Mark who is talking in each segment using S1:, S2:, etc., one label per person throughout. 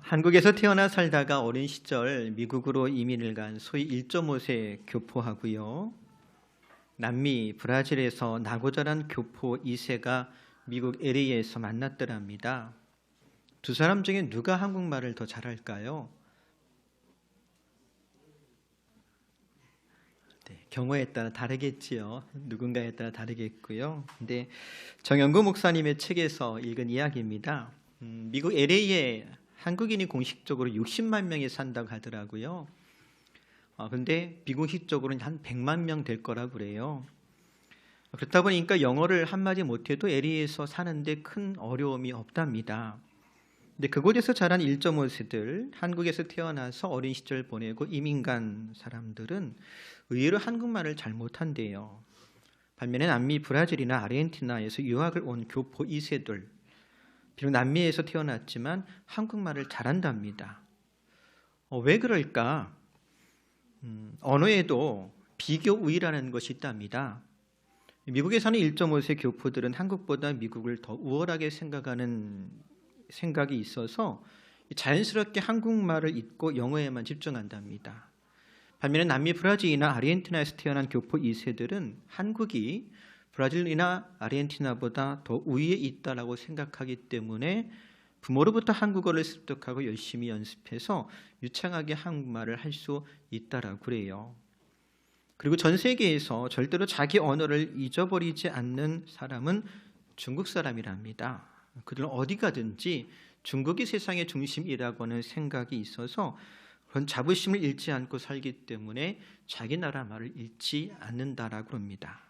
S1: 한국에서 태어나 살다가 어린 시절 미국으로 이민을 간 소위 1.5세 교포하고요. 남미 브라질에서 나고 자란 교포 2세가 미국 LA에서 만났더랍니다. 두 사람 중에 누가 한국말을 더 잘할까요? 경우에 따라 다르겠지요. 누군가에 따라 다르겠고요. 근데 정영구 목사님의 책에서 읽은 이야기입니다. 미국 LA에 한국인이 공식적으로 60만 명이 산다고 하더라고요. 그런데 비공식적으로는 한 100만 명 될 거라고 그래요. 그렇다 보니까 영어를 한마디 못해도 LA에서 사는데 큰 어려움이 없답니다. 근데 그곳에서 자란 1.5세들, 한국에서 태어나서 어린 시절 보내고 이민 간 사람들은 의외로 한국말을 잘 못한대요. 반면에 남미 브라질이나 아르헨티나에서 유학을 온 교포 2세들, 비록 남미에서 태어났지만 한국말을 잘한답니다. 왜 그럴까? 언어에도 비교 우위라는 것이 있답니다. 미국에 사는 1.5세 교포들은 한국보다 미국을 더 우월하게 생각하는 생각이 있어서 자연스럽게 한국말을 잊고 영어에만 집중한답니다. 반면에 남미 브라질이나 아르헨티나에서 태어난 교포 2세들은 한국이 브라질이나 아르헨티나보다 더 우위에 있다라고 생각하기 때문에 부모로부터 한국어를 습득하고 열심히 연습해서 유창하게 한국말을 할 수 있다라고 그래요. 그리고 전 세계에서 절대로 자기 언어를 잊어버리지 않는 사람은 중국 사람이랍니다. 그들은 어디 가든지 중국이 세상의 중심이라고 하는 생각이 있어서 그런 자부심을 잃지 않고 살기 때문에 자기 나라 말을 잃지 않는다라고 합니다.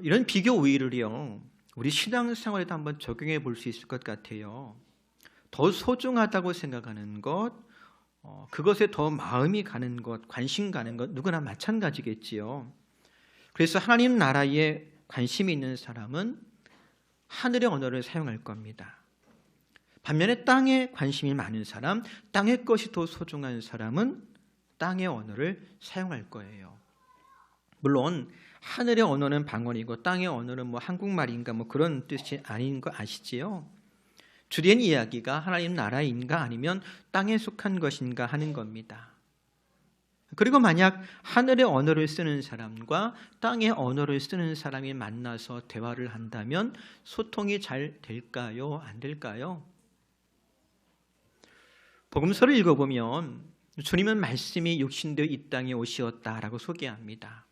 S1: 이런 비교 우위를요, 우리 신앙생활에도 한번 적용해 볼 수 있을 것 같아요. 더 소중하다고 생각하는 것, 그것에 더 마음이 가는 것, 관심 가는 것 누구나 마찬가지겠지요. 그래서 하나님 나라에 관심이 있는 사람은 하늘의 언어를 사용할 겁니다. 반면에 땅에 관심이 많은 사람, 땅의 것이 더 소중한 사람은 땅의 언어를 사용할 거예요. 물론 하늘의 언어는 방언이고 땅의 언어는 한국말인가 그런 뜻이 아닌 거 아시지요? 주된 이야기가 하나님 나라인가 아니면 땅에 속한 것인가 하는 겁니다. 그리고 만약 하늘의 언어를 쓰는 사람과 땅의 언어를 쓰는 사람이 만나서 대화를 한다면 소통이 잘 될까요? 안 될까요? 복음서를 읽어보면 주님은 말씀이 육신되어 이 땅에 오시었다라고 소개합니다.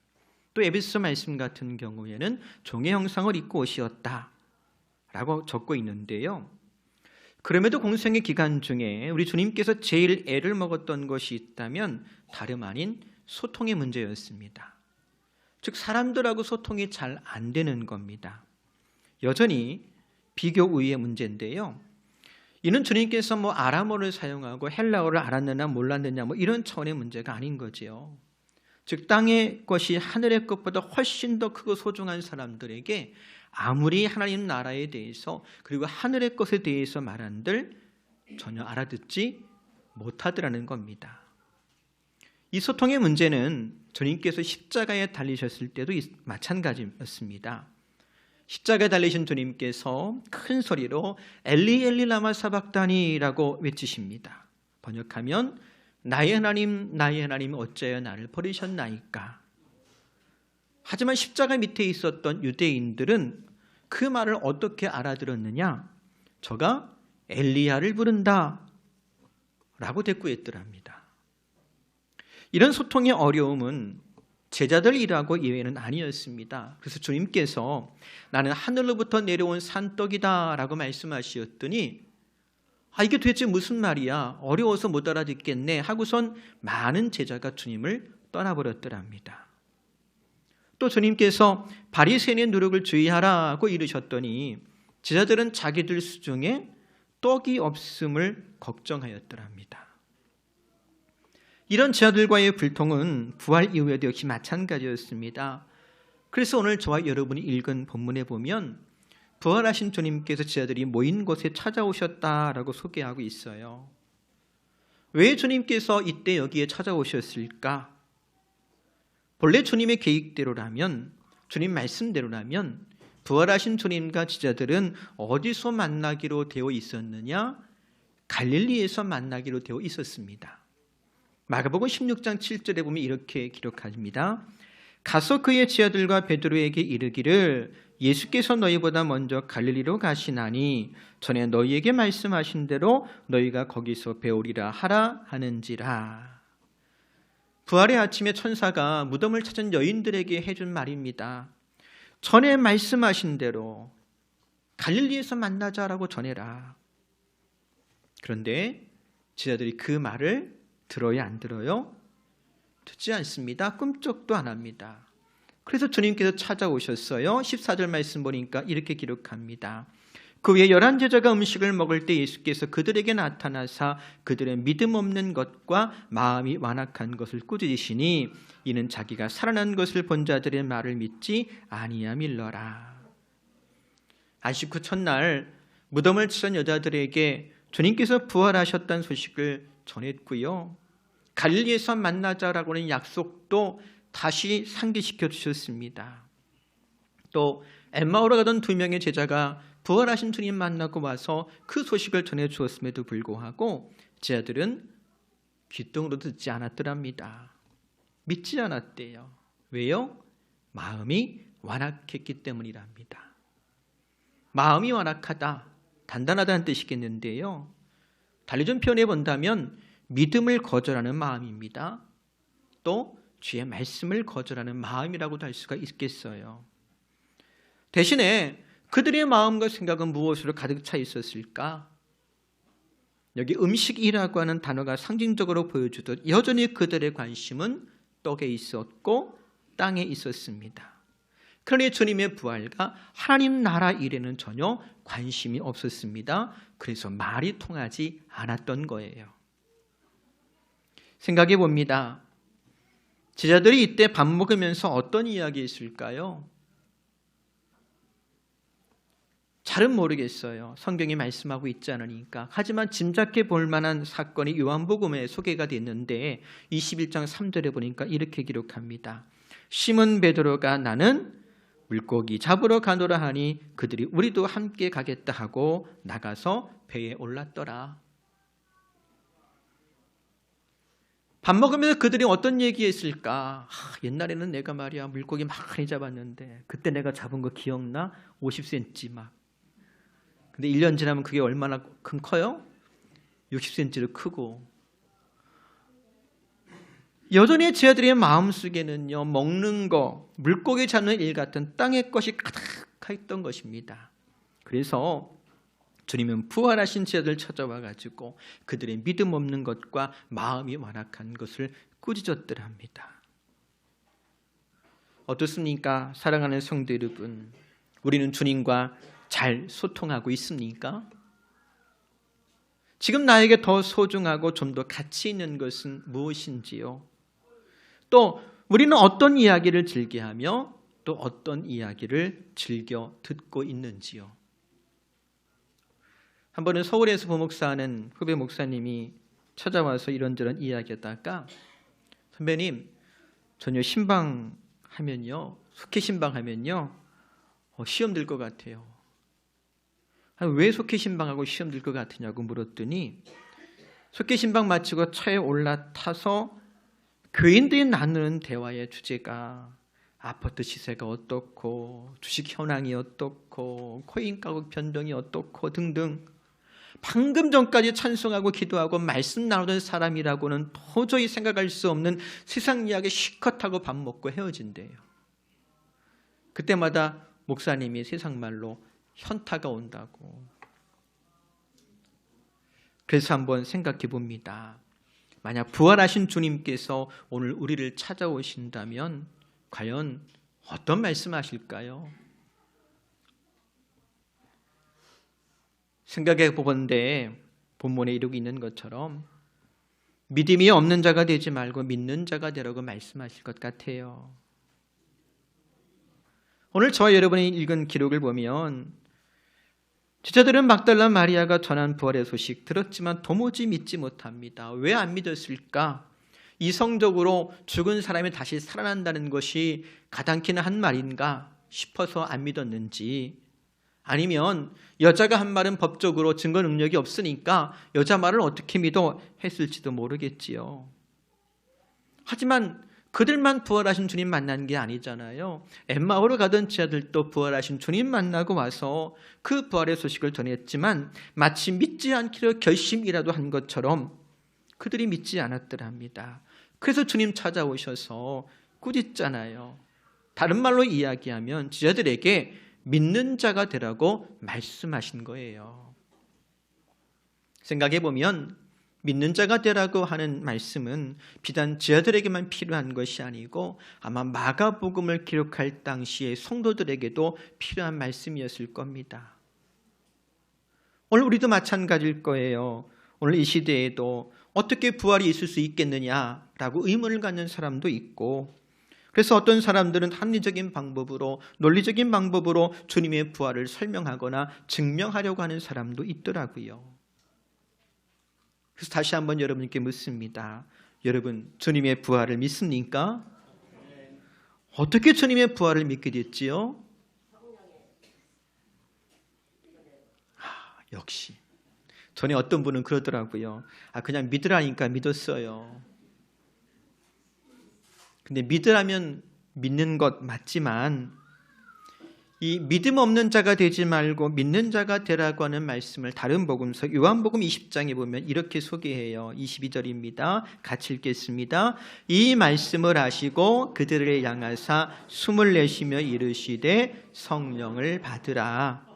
S1: 또 에베소 말씀 같은 경우에는 종의 형상을 입고 오시었다라고 적고 있는데요. 그럼에도 공생의 기간 중에 우리 주님께서 제일 애를 먹었던 것이 있다면 다름 아닌 소통의 문제였습니다. 즉 사람들하고 소통이 잘 안 되는 겁니다. 여전히 비교 우위의 문제인데요. 이는 주님께서 아람어를 사용하고 헬라어를 알았느냐 몰랐느냐 이런 차원의 문제가 아닌 거지요. 즉 땅의 것이 하늘의 것보다 훨씬 더 크고 소중한 사람들에게 아무리 하나님 나라에 대해서 그리고 하늘의 것에 대해서 말한들 전혀 알아듣지 못하더라는 겁니다. 이 소통의 문제는 주님께서 십자가에 달리셨을 때도 마찬가지였습니다. 십자가에 달리신 주님께서 큰 소리로 엘리 엘리 라마 사박다니라고 외치십니다. 번역하면 나의 하나님 어찌하여 나를 버리셨나이까. 하지만 십자가 밑에 있었던 유대인들은 그 말을 어떻게 알아들었느냐? 저가 엘리야를 부른다 라고 대꾸했더랍니다. 이런 소통의 어려움은 제자들 일하고 이외에는 아니었습니다. 그래서 주님께서 나는 하늘로부터 내려온 산떡이다 라고 말씀하셨더니 이게 도대체 무슨 말이야? 어려워서 못 알아듣겠네 하고선 많은 제자가 주님을 떠나버렸더랍니다. 또 주님께서 바리새인의 누룩을 주의하라고 이르셨더니 제자들은 자기들 수중에 떡이 없음을 걱정하였더랍니다. 이런 제자들과의 불통은 부활 이후에도 역시 마찬가지였습니다. 그래서 오늘 저와 여러분이 읽은 본문에 보면 부활하신 주님께서 제자들이 모인 곳에 찾아오셨다라고 소개하고 있어요. 왜 주님께서 이때 여기에 찾아오셨을까? 본래 주님의 계획대로라면, 주님 말씀대로라면 부활하신 주님과 제자들은 어디서 만나기로 되어 있었느냐? 갈릴리에서 만나기로 되어 있었습니다. 마가복음 16장 7절에 보면 이렇게 기록합니다. 가서 그의 제자들과 베드로에게 이르기를 예수께서 너희보다 먼저 갈릴리로 가시나니 전에 너희에게 말씀하신 대로 너희가 거기서 배우리라 하라 하는지라. 부활의 아침에 천사가 무덤을 찾은 여인들에게 해준 말입니다. 전에 말씀하신 대로 갈릴리에서 만나자라고 전해라. 그런데 제자들이 그 말을 들어요, 안 들어요? 듣지 않습니다. 꿈쩍도 안 합니다. 그래서 주님께서 찾아오셨어요. 14절 말씀 보니까 이렇게 기록합니다. 그 후에 11제자가 음식을 먹을 때 예수께서 그들에게 나타나사 그들의 믿음 없는 것과 마음이 완악한 것을 꾸짖으시니 이는 자기가 살아난 것을 본 자들의 말을 믿지 아니함일러라. 안식 후 첫날 무덤을 치던 여자들에게 주님께서 부활하셨다는 소식을 전했고요. 갈릴리에서 만나자라고 하는 약속도 다시 상기시켜 주셨습니다. 또 엠마오로 가던 2명의 제자가 부활하신 주님 만나고 와서 그 소식을 전해 주었음에도 불구하고 제자들은 귀뚱으로 듣지 않았더랍니다. 믿지 않았대요. 왜요? 마음이 완악했기 때문이랍니다. 마음이 완악하다, 단단하다는 뜻이겠는데요. 달리 좀 표현해 본다면 믿음을 거절하는 마음입니다. 또 주의 말씀을 거절하는 마음이라고도 할 수가 있겠어요. 대신에 그들의 마음과 생각은 무엇으로 가득 차 있었을까? 여기 음식이라고 하는 단어가 상징적으로 보여주듯 여전히 그들의 관심은 떡에 있었고 땅에 있었습니다. 그러니 주님의 부활과 하나님 나라 일에는 전혀 관심이 없었습니다. 그래서 말이 통하지 않았던 거예요. 생각해 봅니다. 제자들이 이때 밥 먹으면서 어떤 이야기 했을까요? 잘은 모르겠어요. 성경이 말씀하고 있지 않으니까. 하지만 짐작해 볼 만한 사건이 요한복음에 소개가 됐는데 21장 3절에 보니까 이렇게 기록합니다. 시몬 베드로가 나는 물고기 잡으러 가노라 하니 그들이 우리도 함께 가겠다 하고 나가서 배에 올랐더라. 밥 먹으면서 그들이 어떤 얘기했을까? 옛날에는 내가 말이야 물고기 많이 잡았는데 그때 내가 잡은 거 기억나? 50cm 막. 근데 1년 지나면 그게 얼마나 커요? 60cm로 크고. 여전히 제자들의 마음속에는요, 먹는 거, 물고기 잡는 일 같은 땅의 것이 가득했던 것입니다. 그래서 주님은 부활하신 제자들 찾아와 가지고 그들의 믿음 없는 것과 마음이 완악한 것을 꾸짖었더랍니다. 어떻습니까? 사랑하는 성도 여러분, 우리는 주님과 잘 소통하고 있습니까? 지금 나에게 더 소중하고 좀 더 가치 있는 것은 무엇인지요? 또 우리는 어떤 이야기를 즐겨하며 또 어떤 이야기를 즐겨 듣고 있는지요? 한 번은 서울에서 부목사하는 후배 목사님이 찾아와서 이런저런 이야기하다가 선배님, 전혀 신방하면요, 속회 신방하면요 시험 들 것 같아요. 왜 속회 신방하고 시험 들 것 같으냐고 물었더니 속회 신방 마치고 차에 올라타서 교인들이 나누는 대화의 주제가 아파트 시세가 어떻고 주식 현황이 어떻고 코인 가격 변동이 어떻고 등등, 방금 전까지 찬송하고 기도하고 말씀 나누던 사람이라고는 도저히 생각할 수 없는 세상 이야기 실컷 하고 밥 먹고 헤어진대요. 그때마다 목사님이 세상 말로 현타가 온다고. 그래서 한번 생각해 봅니다. 만약 부활하신 주님께서 오늘 우리를 찾아오신다면 과연 어떤 말씀하실까요? 생각해 보건대 본문에 이루고 있는 것처럼 믿음이 없는 자가 되지 말고 믿는 자가 되라고 말씀하실 것 같아요. 오늘 저와 여러분이 읽은 기록을 보면 제자들은 막달라 마리아가 전한 부활의 소식 들었지만 도무지 믿지 못합니다. 왜 안 믿었을까? 이성적으로 죽은 사람이 다시 살아난다는 것이 가당키는 한 말인가 싶어서 안 믿었는지, 아니면 여자가 한 말은 법적으로 증거 능력이 없으니까 여자 말을 어떻게 믿어 했을지도 모르겠지요. 하지만 그들만 부활하신 주님 만난 게 아니잖아요. 엠마오로 가던 지하들도 부활하신 주님 만나고 와서 그 부활의 소식을 전했지만 마치 믿지 않기로 결심이라도 한 것처럼 그들이 믿지 않았더랍니다. 그래서 주님 찾아오셔서 꾸짖잖아요. 다른 말로 이야기하면 지하들에게 믿는 자가 되라고 말씀하신 거예요. 생각해보면 믿는 자가 되라고 하는 말씀은 비단 지하들에게만 필요한 것이 아니고 아마 마가복음을 기록할 당시의 성도들에게도 필요한 말씀이었을 겁니다. 오늘 우리도 마찬가지일 거예요. 오늘 이 시대에도 어떻게 부활이 있을 수 있겠느냐라고 의문을 갖는 사람도 있고, 그래서 어떤 사람들은 합리적인 방법으로, 논리적인 방법으로 주님의 부활을 설명하거나 증명하려고 하는 사람도 있더라고요. 그래서 다시 한번 여러분께 묻습니다. 여러분, 주님의 부활을 믿습니까? 어떻게 주님의 부활을 믿게 됐지요? 역시 전에 어떤 분은 그러더라고요. 그냥 믿으라니까 믿었어요. 근데 믿으라면 믿는 것 맞지만 이 믿음 없는 자가 되지 말고 믿는 자가 되라고 하는 말씀을 다른 복음서 요한복음 20장에 보면 이렇게 소개해요. 22절입니다. 같이 읽겠습니다. 이 말씀을 아시고 그들을 향하사 숨을 내쉬며 이르시되 성령을 받으라.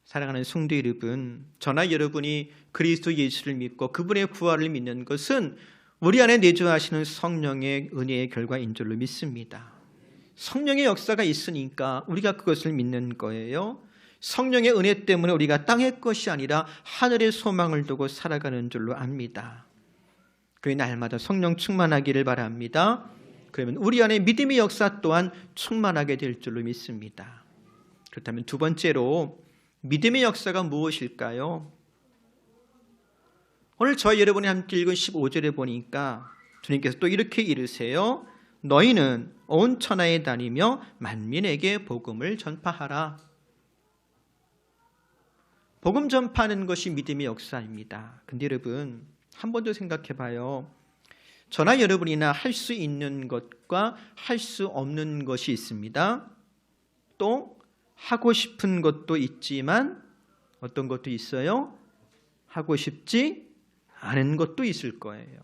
S1: 사랑하는 성도 여러분, 저나 여러분이 그리스도 예수를 믿고 그분의 부활을 믿는 것은 우리 안에 내주하시는 성령의 은혜의 결과인 줄로 믿습니다. 성령의 역사가 있으니까 우리가 그것을 믿는 거예요. 성령의 은혜 때문에 우리가 땅의 것이 아니라 하늘의 소망을 두고 살아가는 줄로 압니다. 그 날마다 성령 충만하기를 바랍니다. 그러면 우리 안에 믿음의 역사 또한 충만하게 될 줄로 믿습니다. 그렇다면 두 번째로 믿음의 역사가 무엇일까요? 오늘 저와 여러분이 함께 읽은 15절에 보니까 주님께서 또 이렇게 이르세요. 너희는 온 천하에 다니며 만민에게 복음을 전파하라. 복음 전파하는 것이 믿음의 역사입니다. 근데 여러분, 한 번 더 생각해 봐요. 저나 여러분이나 할 수 있는 것과 할 수 없는 것이 있습니다. 또 하고 싶은 것도 있지만 어떤 것도 있어요? 하고 싶지 않은 것도 있을 거예요.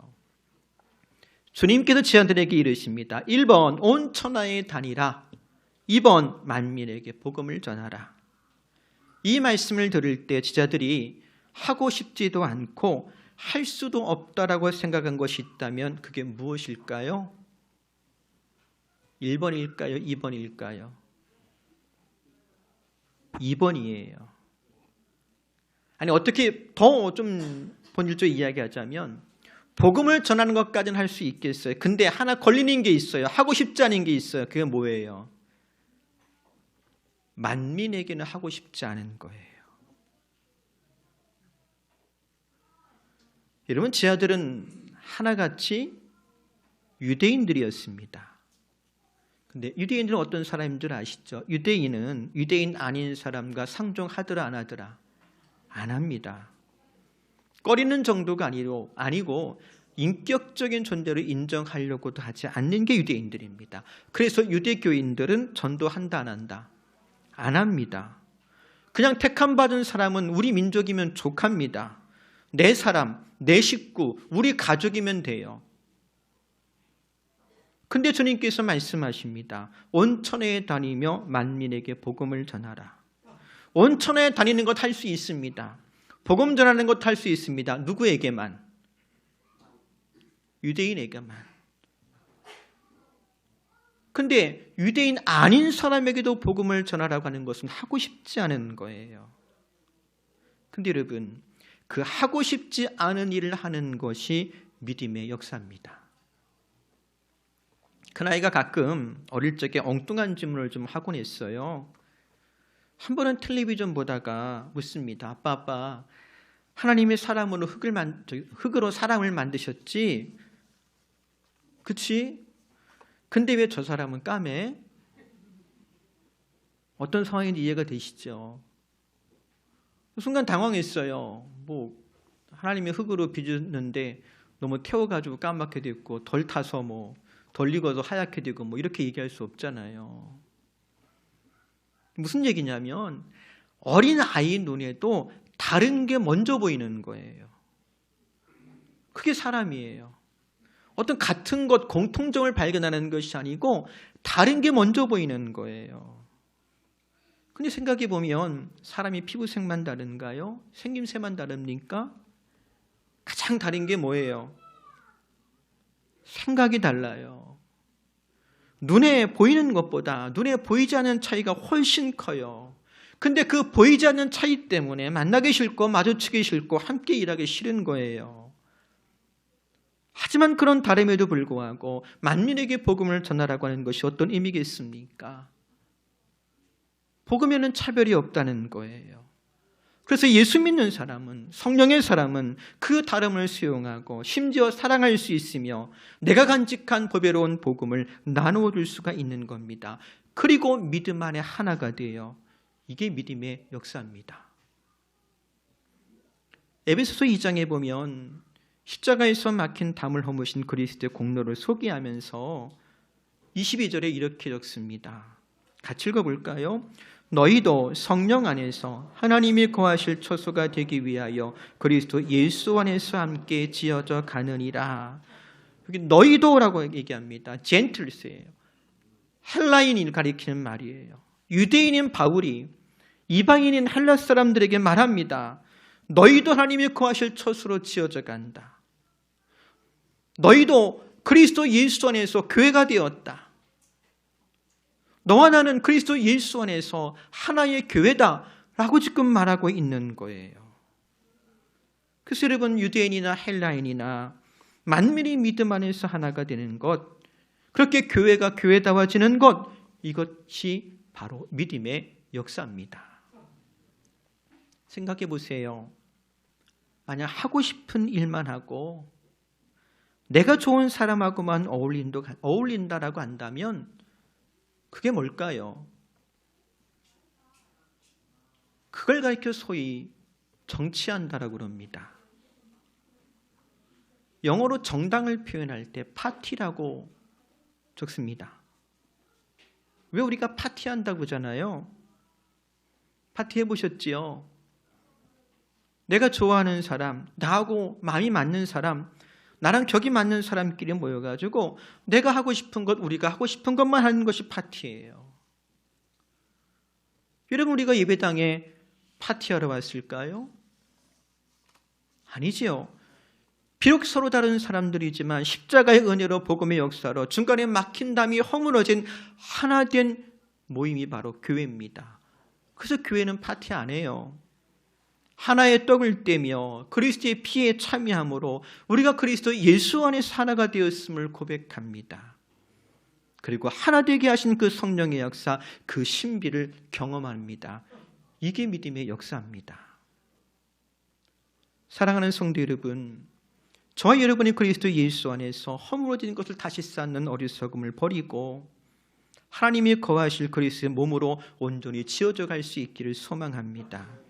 S1: 주님께서 제자들에게 이르십니다. 1번 온 천하에 다니라. 2번 만민에게 복음을 전하라. 이 말씀을 들을 때 제자들이 하고 싶지도 않고 할 수도 없다라고 생각한 것이 있다면 그게 무엇일까요? 1번일까요? 2번일까요? 2번이에요. 아니, 어떻게 더 좀 본질적으로 이야기하자면 복음을 전하는 것까지는 할 수 있겠어요. 근데 하나 걸리는 게 있어요. 하고 싶지 않은 게 있어요. 그게 뭐예요? 만민에게는 하고 싶지 않은 거예요. 여러분, 제 아들은 하나같이 유대인들이었습니다. 근데 유대인들은 어떤 사람인 줄 아시죠? 유대인은 유대인 아닌 사람과 상종하더라 안 하더라? 안 합니다. 꺼리는 정도가 아니고 인격적인 존재로 인정하려고도 하지 않는 게 유대인들입니다. 그래서 유대교인들은 전도한다 안 한다? 안 합니다. 그냥 택함 받은 사람은 우리 민족이면 족합니다. 내 사람, 내 식구, 우리 가족이면 돼요. 근데 주님께서 말씀하십니다. 온 천하에 다니며 만민에게 복음을 전하라. 온 천하에 다니는 것 할 수 있습니다. 복음 전하는 것 할 수 있습니다. 누구에게만? 유대인에게만. 근데 유대인 아닌 사람에게도 복음을 전하라고 하는 것은 하고 싶지 않은 거예요. 근데 여러분, 그 하고 싶지 않은 일을 하는 것이 믿음의 역사입니다. 큰아이가 가끔 어릴 적에 엉뚱한 질문을 좀 하곤 했어요. 한 번은 텔레비전 보다가 묻습니다. 아빠, 하나님이 사람으로 흙으로 사람을 만드셨지? 그치? 근데 왜 저 사람은 까매? 어떤 상황인지 이해가 되시죠? 순간 당황했어요. 뭐 하나님이 흙으로 빚었는데 너무 태워가지고 까맣게 됐고 덜 타서 뭐 덜 익어서 하얗게 되고 뭐 이렇게 얘기할 수 없잖아요. 무슨 얘기냐면 어린 아이 눈에도 다른 게 먼저 보이는 거예요. 그게 사람이에요. 어떤 같은 것, 공통점을 발견하는 것이 아니고 다른 게 먼저 보이는 거예요. 근데 생각해 보면 사람이 피부색만 다른가요? 생김새만 다릅니까? 가장 다른 게 뭐예요? 생각이 달라요. 눈에 보이는 것보다 눈에 보이지 않는 차이가 훨씬 커요. 근데 그 보이지 않는 차이 때문에 만나기 싫고 마주치기 싫고 함께 일하기 싫은 거예요. 하지만 그런 다름에도 불구하고 만민에게 복음을 전하라고 하는 것이 어떤 의미겠습니까? 복음에는 차별이 없다는 거예요. 그래서 예수 믿는 사람은, 성령의 사람은 그 다름을 수용하고 심지어 사랑할 수 있으며 내가 간직한 보배로운 복음을 나누어 줄 수가 있는 겁니다. 그리고 믿음 안에 하나가 되어 이게 믿음의 역사입니다. 에베소서 2장에 보면 십자가에서 막힌 담을 허무신 그리스도의 공로를 소개하면서 22절에 이렇게 적습니다. 같이 읽어볼까요? 너희도 성령 안에서 하나님이 거하실 처소가 되기 위하여 그리스도 예수 안에서 함께 지어져 가느니라. 여기 너희도라고 얘기합니다. 젠틀스예요. 헬라인을 가리키는 말이에요. 유대인인 바울이 이방인인 헬라 사람들에게 말합니다. 너희도 하나님이 거하실 처소로 지어져 간다. 너희도 그리스도 예수 안에서 교회가 되었다. 너와 나는 그리스도 예수 안에서 하나의 교회다라고 지금 말하고 있는 거예요. 그래서 여러분 유대인이나 헬라인이나 만민이 믿음 안에서 하나가 되는 것, 그렇게 교회가 교회다워지는 것, 이것이 바로 믿음의 역사입니다. 생각해 보세요. 만약 하고 싶은 일만 하고 내가 좋은 사람하고만 어울린다라고 한다면 그게 뭘까요? 그걸 가리켜 소위 정치한다라고 그럽니다. 영어로 정당을 표현할 때 파티라고 적습니다. 왜 우리가 파티한다고 하잖아요? 파티 해보셨지요? 내가 좋아하는 사람, 나하고 마음이 맞는 사람, 나랑 격이 맞는 사람끼리 모여가지고 내가 하고 싶은 것, 우리가 하고 싶은 것만 하는 것이 파티예요. 여러분, 우리가 예배당에 파티하러 왔을까요? 아니지요. 비록 서로 다른 사람들이지만 십자가의 은혜로 복음의 역사로 중간에 막힌 담이 허물어진 하나 된 모임이 바로 교회입니다. 그래서 교회는 파티 안 해요. 하나의 떡을 떼며 그리스도의 피에 참여함으로 우리가 그리스도 예수 안에서 하나가 되었음을 고백합니다. 그리고 하나 되게 하신 그 성령의 역사, 그 신비를 경험합니다. 이게 믿음의 역사입니다. 사랑하는 성도 여러분, 저와 여러분이 그리스도 예수 안에서 허물어진 것을 다시 쌓는 어리석음을 버리고 하나님이 거하실 그리스도의 몸으로 온전히 지어져 갈 수 있기를 소망합니다.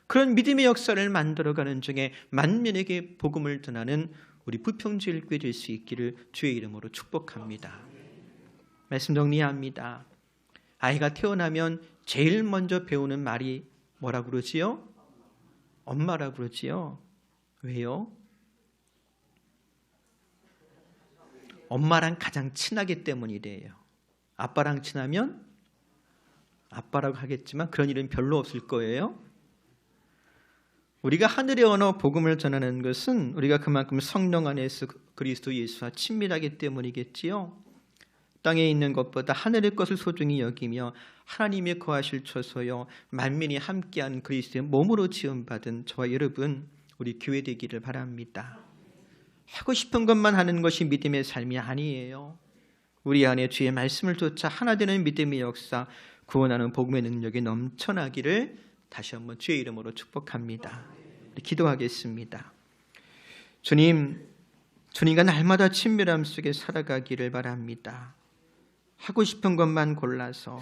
S1: 그런 믿음의 역사를 만들어가는 중에 만민에게 복음을 전하는 우리 부평제일교회 될 수 있기를 주의 이름으로 축복합니다. 말씀 정리합니다. 아이가 태어나면 제일 먼저 배우는 말이 뭐라고 그러지요? 엄마라고 그러지요. 왜요? 엄마랑 가장 친하기 때문이래요. 아빠랑 친하면 아빠라고 하겠지만 그런 일은 별로 없을 거예요. 우리가 하늘의 언어 복음을 전하는 것은 우리가 그만큼 성령 안에서 그리스도 예수와 친밀하기 때문이겠지요. 땅에 있는 것보다 하늘의 것을 소중히 여기며 하나님이 거하실 처소요 만민이 함께한 그리스도의 몸으로 지음받은 저와 여러분, 우리 교회 되기를 바랍니다. 하고 싶은 것만 하는 것이 믿음의 삶이 아니에요. 우리 안에 주의 말씀을 쫓아 하나 되는 믿음의 역사, 구원하는 복음의 능력이 넘쳐나기를 다시 한번 주의 이름으로 축복합니다. 기도하겠습니다. 주님과 날마다 친밀함 속에 살아가기를 바랍니다. 하고 싶은 것만 골라서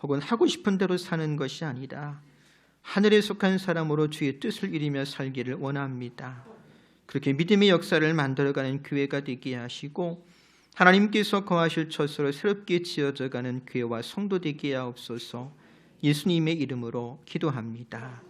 S1: 혹은 하고 싶은 대로 사는 것이 아니라 하늘에 속한 사람으로 주의 뜻을 이루며 살기를 원합니다. 그렇게 믿음의 역사를 만들어가는 교회가 되게 하시고 하나님께서 거하실 처소로 새롭게 지어져가는 교회와 성도 되게 하옵소서. 예수님의 이름으로 기도합니다.